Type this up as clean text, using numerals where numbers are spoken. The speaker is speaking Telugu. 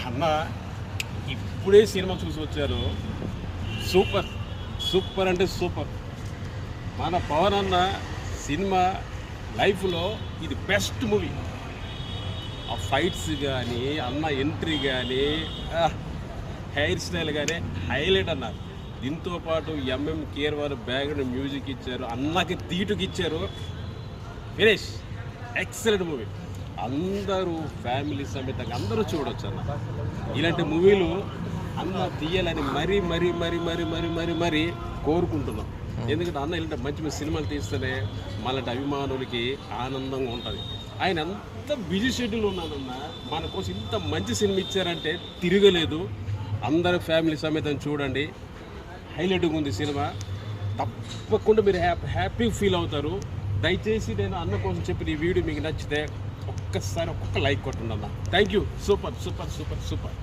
అన్న ఇప్పుడే సినిమా చూసి వచ్చారు. సూపర్ సూపర్ అంటే సూపర్. మన పవన్ అన్న సినిమా లైఫ్లో ఇది బెస్ట్ మూవీ. ఆ ఫైట్స్ కానీ, అన్న ఎంట్రీ కానీ, హెయిర్ స్టైల్ కానీ హైలైట్ అన్నారు. దీంతో పాటు ఎంఎం కేర్ వారు బ్యాక్గ్రౌండ్ మ్యూజిక్ ఇచ్చారు, అన్నకి తీటుకి ఇచ్చారు. ఫినిష్. Excellent movie. అందరూ ఫ్యామిలీ సమేతంగా అందరూ చూడవచ్చు అన్న. ఇలాంటి మూవీలు అన్న తీయాలని మరీ మరీ మరీ మరీ మరీ మరీ మరీ కోరుకుంటున్నాం. ఎందుకంటే అన్న ఇలాంటి మంచి మంచి సినిమాలు తీస్తేనే మనలాంటి అభిమానులకి ఆనందంగా ఉంటుంది. ఆయన అంత బిజీ షెడ్యూల్ ఉన్నానన్న, మన కోసం ఇంత మంచి సినిమా ఇచ్చారంటే తిరగలేదు. అందరూ ఫ్యామిలీ సమేతం చూడండి. హైలైట్గా ఉంది సినిమా. తప్పకుండా మీరు హ్యాపీ ఫీల్ అవుతారు. దయచేసి నేను అన్న కోసం చెప్పిన ఈ వీడియో మీకు నచ్చితే ఒక్క లైక్ కొట్టండి అన్న. Thank you. Super super super super.